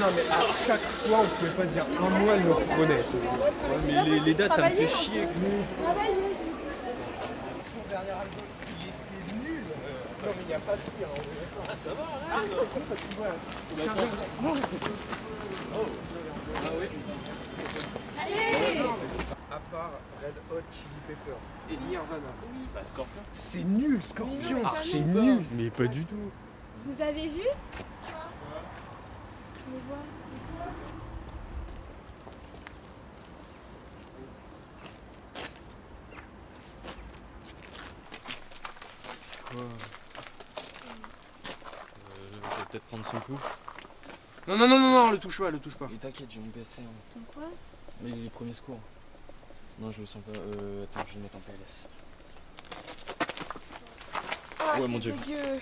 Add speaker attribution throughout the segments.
Speaker 1: non, mais à chaque fois, on pouvait pas dire un mot, elle me reprenait.
Speaker 2: Ouais, mais les dates, ça me fait chier.
Speaker 1: Son dernier album, il était nul. Non, mais il n'y a pas de pire. Ah, ça va, hein. C'est cool parce que voilà.
Speaker 2: Ah oui.
Speaker 1: À part Red Hot Chili Pepper et Nirvana.
Speaker 2: Oui, bah Scorpion.
Speaker 1: C'est nul, Scorpion.
Speaker 3: Ah,
Speaker 1: C'est nul.
Speaker 2: Mais pas du tout.
Speaker 3: Vous avez vu? Les voir.
Speaker 2: C'est quoi Je vais peut-être prendre son coup.
Speaker 1: Non, le touche pas, le touche pas.
Speaker 2: Mais t'inquiète, je vais me baisser. Hein.
Speaker 3: Attends quoi?
Speaker 2: Mais les premiers secours. Non, je le sens pas. Attends, je vais le mettre en PLS.
Speaker 3: Ah,
Speaker 2: Ouais, mon Dieu.
Speaker 3: Dégueu.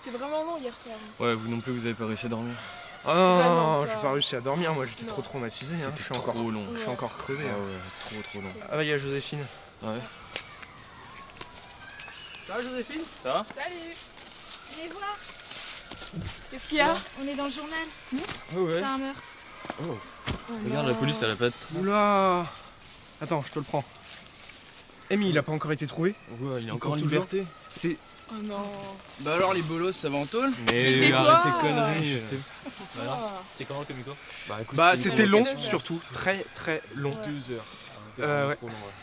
Speaker 3: C'était vraiment long hier soir.
Speaker 2: Ouais, vous non plus, vous avez pas réussi à dormir.
Speaker 1: Ah non,
Speaker 3: Vraiment
Speaker 1: j'ai
Speaker 3: pas.
Speaker 1: pas réussi à dormir, moi j'étais
Speaker 3: Non.
Speaker 1: trop traumatisé. Hein.
Speaker 2: C'était
Speaker 1: Je suis encore,
Speaker 2: trop long.
Speaker 1: je suis encore crevé.
Speaker 2: Ah
Speaker 1: hein.
Speaker 2: ouais, trop long.
Speaker 1: Ah bah, il y a Joséphine.
Speaker 2: Ah ouais.
Speaker 1: Ça va, Joséphine?
Speaker 2: Ça va?
Speaker 3: Salut. Venez voir.
Speaker 4: Qu'est-ce qu'il y a?
Speaker 3: On est dans le journal.
Speaker 1: Ouais.
Speaker 3: C'est un meurtre.
Speaker 2: Oh. Regarde, la police, elle a pas de traces.
Speaker 1: Oula. Attends, je te le prends. Amy, il a pas encore été trouvé?
Speaker 2: Ouais, il est encore en
Speaker 1: toujours
Speaker 2: liberté.
Speaker 1: C'est.
Speaker 4: Oh non.
Speaker 5: Bah alors les bolos, ça va en tôle?
Speaker 2: Mais
Speaker 4: tais-toi.
Speaker 2: arrête tes conneries.
Speaker 1: Je sais.
Speaker 4: Ah.
Speaker 2: C'était comment comme micro? Bah écoute,
Speaker 1: Bah,
Speaker 2: une
Speaker 1: c'était long,
Speaker 2: conversation.
Speaker 1: surtout. Très long.
Speaker 2: 2 heures. C'était
Speaker 1: Ouais.
Speaker 2: vraiment trop long, ouais.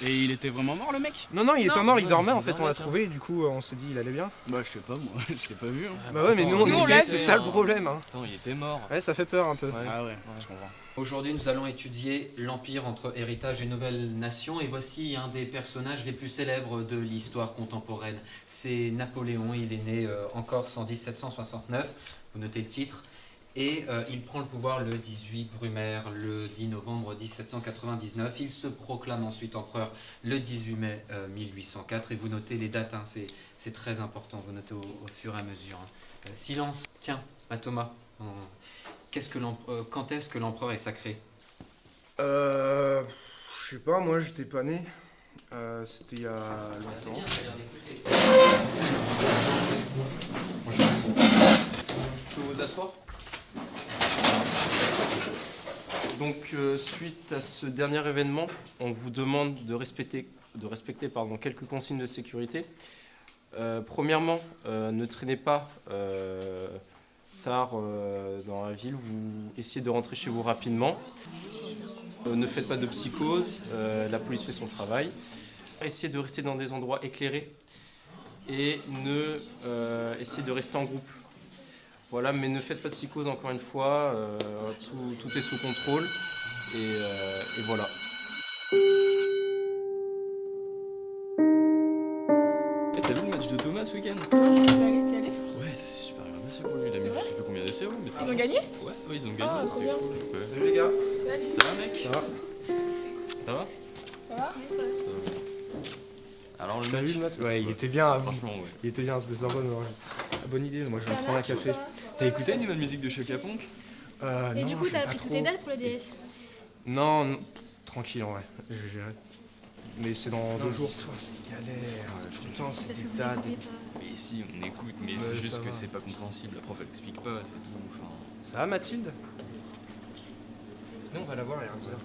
Speaker 5: Et il était vraiment mort le mec?
Speaker 1: Non, il est
Speaker 4: Non.
Speaker 1: pas mort, il
Speaker 2: Ouais,
Speaker 1: dormait
Speaker 2: il
Speaker 1: en fait, on
Speaker 2: dormait,
Speaker 1: l'a
Speaker 2: tiens.
Speaker 1: trouvé et du coup on s'est dit il allait bien.
Speaker 5: Bah je sais pas moi, je l'ai pas vu. Hein.
Speaker 1: Bah ouais, mais nous on
Speaker 4: Nous, on
Speaker 1: était,
Speaker 4: l'a
Speaker 1: c'est
Speaker 4: vu,
Speaker 1: ça le
Speaker 2: hein.
Speaker 1: problème. Hein.
Speaker 2: Attends, il était mort.
Speaker 1: Ouais, ça fait peur un peu.
Speaker 2: Ouais.
Speaker 5: Ah ouais, je comprends.
Speaker 6: Aujourd'hui, nous allons étudier l'Empire entre héritage et nouvelle nation. Et voici un des personnages les plus célèbres de l'histoire contemporaine. C'est Napoléon. Il est né en Corse en 1769. Vous notez le titre. Et il prend le pouvoir le 18 Brumaire, le 10 novembre 1799. Il se proclame ensuite empereur le 18 mai 1804. Et vous notez les dates, hein, c'est très important. Vous notez au fur et à mesure. Hein. Silence. Tiens, à Thomas. Quand est-ce que l'empereur est sacré?
Speaker 1: Je sais pas, moi j'étais pas né. C'était il y a longtemps.
Speaker 2: Je peux vous asseoir?
Speaker 1: Donc suite à ce dernier événement, on vous demande de respecter quelques consignes de sécurité. Premièrement, ne traînez pas tard dans la ville, vous essayez de rentrer chez vous rapidement. Ne faites pas de psychose, la police fait son travail. Essayez de rester dans des endroits éclairés et essayez de rester en groupe. Voilà, mais ne faites pas de psychose encore une fois, tout est sous contrôle et voilà.
Speaker 2: Eh, t'as vu le match de Thomas ce week-end?
Speaker 4: Non, c'est pas allé, t'y allais?
Speaker 2: Ouais, c'est super bien passé pour lui. Il a
Speaker 4: C'est
Speaker 2: mis je
Speaker 4: vrai
Speaker 2: sais plus combien d'essais, ouais.
Speaker 4: Ils ont gagné?
Speaker 2: Ouais, ils ont
Speaker 4: Ah,
Speaker 2: gagné,
Speaker 4: trop
Speaker 2: c'était
Speaker 4: bien.
Speaker 2: cool. Ouais.
Speaker 1: Salut les gars.
Speaker 2: Ça va, mec?
Speaker 1: Ça va?
Speaker 2: Ça va?
Speaker 4: Ça va?
Speaker 2: Alors le
Speaker 1: T'as
Speaker 2: match?
Speaker 1: vu le match? Ouais, il était bien.
Speaker 2: Franchement, ouais.
Speaker 1: Il était bien, c'était sympa. Bonne idée, moi je vais me prendre un café.
Speaker 2: T'as écouté la nouvelle musique de Chaka Ponk?
Speaker 3: Et
Speaker 1: Non,
Speaker 3: du coup,
Speaker 1: j'ai
Speaker 3: t'as
Speaker 1: pas
Speaker 3: pris toutes
Speaker 1: trop.
Speaker 3: tes dates pour le DS?
Speaker 1: Non, tranquille en vrai, je vais gérer. Mais c'est dans 2 jours. C'est galère, tout le temps c'est
Speaker 3: Parce
Speaker 1: des
Speaker 3: que vous
Speaker 1: dates.
Speaker 3: écoutez pas.
Speaker 2: Mais si, on écoute, mais
Speaker 1: Ouais,
Speaker 2: c'est juste
Speaker 1: ça
Speaker 2: que
Speaker 1: va.
Speaker 2: c'est pas compréhensible. La prof elle explique pas, c'est tout. Enfin,
Speaker 1: Ça va Mathilde? Non, on va la voir, elle est incroyable.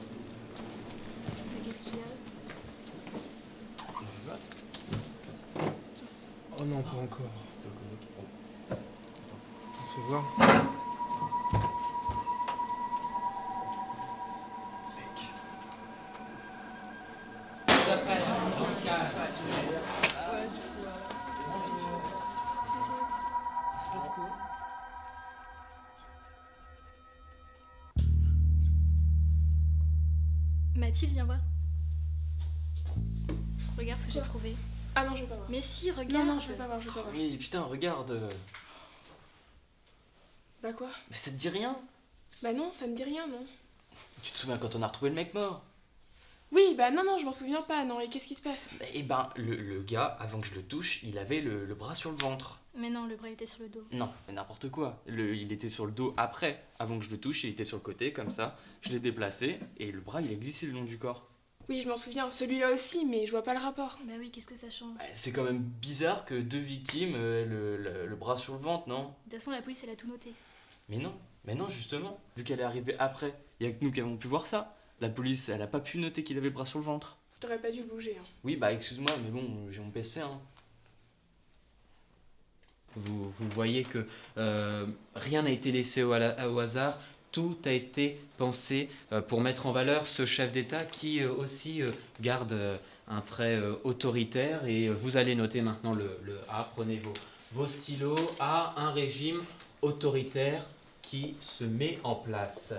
Speaker 3: Mais qu'est-ce qu'il y a?
Speaker 2: qu'est-ce qui se passe?
Speaker 1: Oh non, pas encore. Fais voir.
Speaker 3: Mathilde, viens voir. Regarde ce que j'ai trouvé.
Speaker 4: Ah non, je vais pas voir.
Speaker 3: Mais si,
Speaker 4: Non,
Speaker 3: regarde.
Speaker 4: non, je vais pas voir, je vais pas voir.
Speaker 2: Oui, putain, regarde.
Speaker 4: Bah quoi?
Speaker 2: Mais ça te dit rien?
Speaker 4: Bah non, ça me dit rien, non.
Speaker 2: Tu te souviens quand on a retrouvé le mec mort?
Speaker 4: Oui, bah non, je m'en souviens pas, non, et qu'est-ce qui se passe?
Speaker 2: Eh ben, le gars, avant que je le touche, il avait le bras sur le ventre.
Speaker 3: Mais non, le bras était sur le dos.
Speaker 2: Non, mais n'importe quoi. Il était sur le dos après. Avant que je le touche, il était sur le côté, comme ça. Je l'ai déplacé et le bras, il est glissé le long du corps.
Speaker 4: Oui, je m'en souviens. Celui-là aussi, mais je vois pas le rapport.
Speaker 3: Bah oui, qu'est-ce que ça change?
Speaker 2: C'est quand même bizarre que 2 victimes aient le bras sur le ventre, non?
Speaker 3: De toute façon, la police, elle a tout noté.
Speaker 2: Mais non, justement. Vu qu'elle est arrivée après, il y a que nous qui avons pu voir ça. La police, elle a pas pu noter qu'il avait le bras sur le ventre.
Speaker 4: T'aurais pas dû le bouger. Hein.
Speaker 2: Oui, bah excuse-moi, mais bon, j'ai mon PC, hein.
Speaker 6: Vous voyez que rien n'a été laissé au hasard. Tout a été pensé pour mettre en valeur ce chef d'État qui aussi garde un trait autoritaire. Et vous allez noter maintenant le A. Prenez vos stylos. A, un régime autoritaire qui se met en place.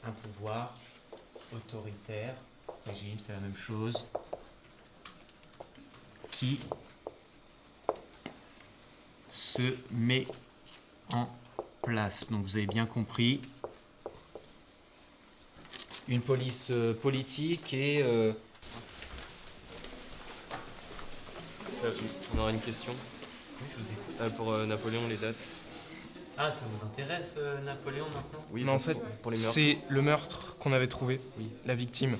Speaker 6: Un pouvoir autoritaire. Régime, c'est la même chose. Qui se met en place. Donc vous avez bien compris. Une police politique et...
Speaker 1: On aura une question
Speaker 6: Oui, je vous écoute.
Speaker 1: pour Napoléon, les dates.
Speaker 6: Ah, ça vous intéresse, Napoléon, maintenant?
Speaker 1: Oui,
Speaker 7: Non, en
Speaker 1: enfin,
Speaker 7: fait,
Speaker 1: pour les meurtres.
Speaker 7: c'est le meurtre qu'on avait trouvé,
Speaker 1: Oui.
Speaker 7: la victime.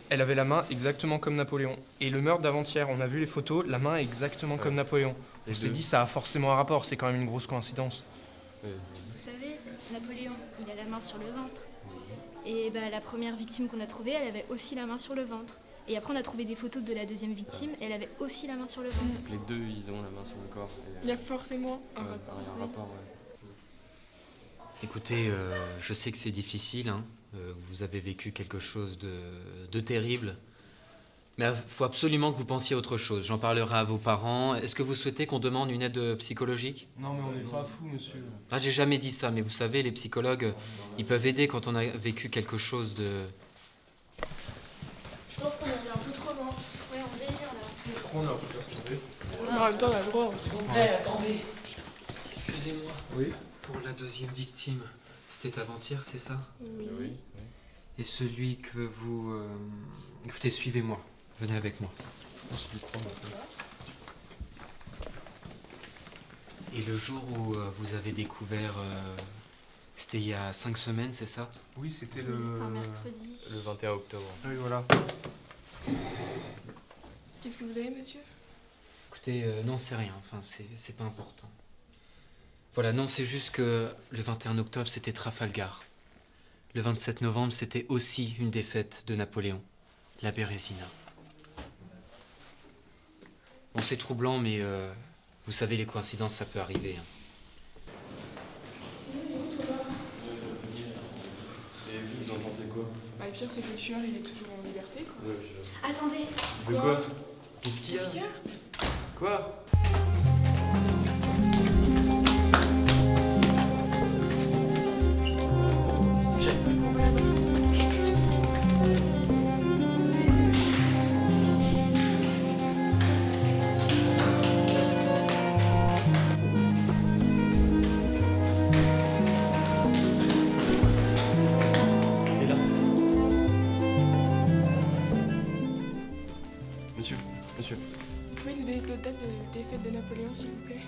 Speaker 7: Elle avait la main exactement comme Napoléon. Et le meurtre d'avant-hier, on a vu les photos, la main est exactement comme Napoléon.
Speaker 1: Les
Speaker 7: On s'est
Speaker 1: deux.
Speaker 7: dit, ça a forcément un rapport, c'est quand même une grosse coïncidence.
Speaker 3: Vous savez, Napoléon, il a la main sur le ventre. Et bah, la première victime qu'on a trouvée, elle avait aussi la main sur le ventre. Et après, on a trouvé des photos de la deuxième victime, elle avait aussi la main sur le ventre.
Speaker 1: Les deux, ils ont la main sur le corps.
Speaker 4: Il y a forcément un
Speaker 1: Ouais,
Speaker 4: rapport.
Speaker 1: il y a un rapport, ouais.
Speaker 6: Écoutez, je sais que c'est difficile, hein. Vous avez vécu quelque chose de terrible. Mais il faut absolument que vous pensiez à autre chose. J'en parlerai à vos parents. Est-ce que vous souhaitez qu'on demande une aide psychologique?
Speaker 7: Non, mais on n'est pas fous, monsieur.
Speaker 6: Ah, j'ai jamais dit ça, mais vous savez, les psychologues, ils peuvent aider quand on a vécu quelque chose de...
Speaker 4: Je pense qu'on est allé un peu trop loin.
Speaker 3: Ouais, on délire là.
Speaker 4: Mais en même temps, on a le droit.
Speaker 6: Attendez. Excusez-moi.
Speaker 7: Oui.
Speaker 6: Pour la deuxième victime, c'était avant-hier, c'est ça?
Speaker 4: Oui.
Speaker 6: Et celui que vous... Écoutez, suivez-moi. Venez avec moi. Et le jour où vous avez découvert... c'était il y a 5 semaines, c'est ça?
Speaker 7: Oui, c'était
Speaker 3: Oui, c'était un mercredi.
Speaker 1: Le 21 octobre.
Speaker 7: Oui, voilà.
Speaker 4: Qu'est-ce que vous avez, monsieur?
Speaker 6: Écoutez, non, c'est rien. Enfin, c'est pas important. Voilà, non, c'est juste que le 21 octobre, c'était Trafalgar. Le 27 novembre, c'était aussi une défaite de Napoléon, la Bérésina. Bon, c'est troublant, mais vous savez, les coïncidences, ça peut arriver, hein.
Speaker 1: Et vous, vous en pensez quoi?
Speaker 4: Bah, le pire, c'est que le tueur, il est toujours en liberté, quoi.
Speaker 3: Attendez,
Speaker 1: De quoi? Qu'est-ce qu'il y a?
Speaker 4: Qu'est-ce qu'il y a?
Speaker 1: Quoi? Il est là. Monsieur.
Speaker 4: Vous pouvez nous donner d'autres dates de défaite de Napoléon, s'il vous plaît?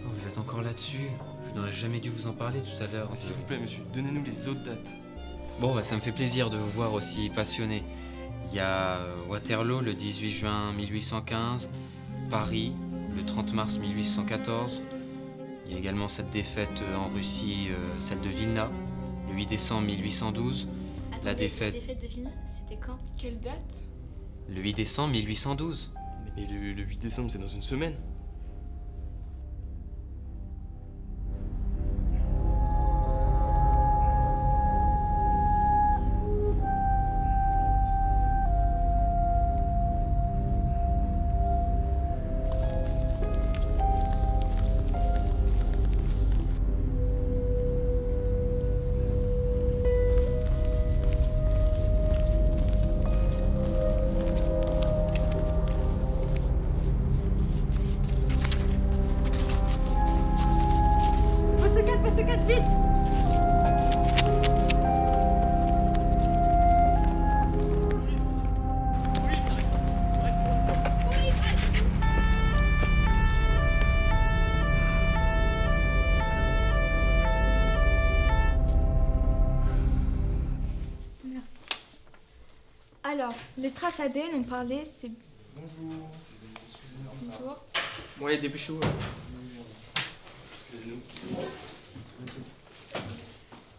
Speaker 6: Oh, vous êtes encore là-dessus? Je n'aurais jamais dû vous en parler tout à l'heure.
Speaker 1: S'il vous plaît, monsieur, donnez-nous les autres dates.
Speaker 6: Bon, bah, ça me fait plaisir de vous voir aussi passionné. Il y a Waterloo le 18 juin 1815, Paris le 30 mars 1814. Il y a également cette défaite en Russie, celle de Vilna, le 8 décembre 1812.
Speaker 3: attendez,
Speaker 6: défaite.
Speaker 3: La défaite de Vilna, c'était quand?
Speaker 4: Quelle date?
Speaker 6: Le 8 décembre 1812.
Speaker 1: Mais le 8 décembre, c'est dans une semaine.
Speaker 3: Poste 4, vite!
Speaker 8: Alors, les traces ADN, on parlait, c'est...
Speaker 1: Bonjour.
Speaker 8: Bonjour.
Speaker 1: Bon, allez, dépêchez-vous.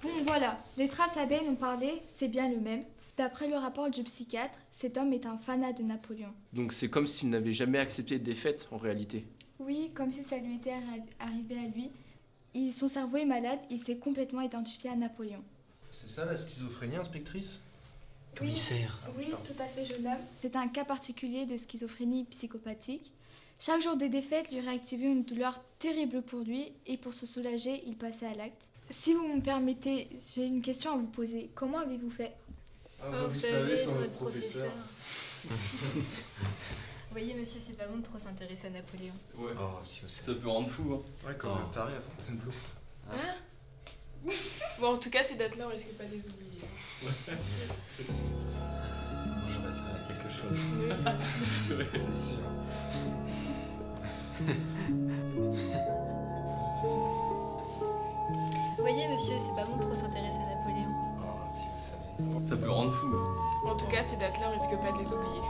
Speaker 8: Bon, voilà, les traces ADN, on parlait, c'est bien le même. D'après le rapport du psychiatre, cet homme est un fanat de Napoléon.
Speaker 1: Donc c'est comme s'il n'avait jamais accepté de défaite en réalité.
Speaker 8: Oui, comme si ça lui était arrivé à lui. Son cerveau est malade, il s'est complètement identifié à Napoléon.
Speaker 7: C'est ça la schizophrénie, inspectrice?
Speaker 2: Commissaire.
Speaker 8: Oui, tout à fait, jeune homme. C'est un cas particulier de schizophrénie psychopathique. Chaque jour des défaites lui réactivait une douleur terrible pour lui et pour se soulager, il passait à l'acte. Si vous me permettez, j'ai une question à vous poser. Comment avez-vous fait?
Speaker 3: Vous savez, c'est notre professeur. Vous voyez, monsieur, c'est pas bon de trop s'intéresser à Napoléon.
Speaker 1: Ouais.
Speaker 6: Oh, si vous savez.
Speaker 2: Ça peut rendre fou. Hein.
Speaker 7: Ouais, quand même, taré à Fontainebleau.
Speaker 4: Bon, en tout cas, ces dates-là, on risque pas de les oublier.
Speaker 6: Je resterai à quelque chose. C'est sûr.
Speaker 3: Vous voyez, monsieur, c'est pas bon de trop s'intéresser à Napoléon.
Speaker 6: Oh, si vous savez.
Speaker 2: Ça peut rendre fou.
Speaker 4: En tout cas, ces dates-là, on risque pas de les oublier.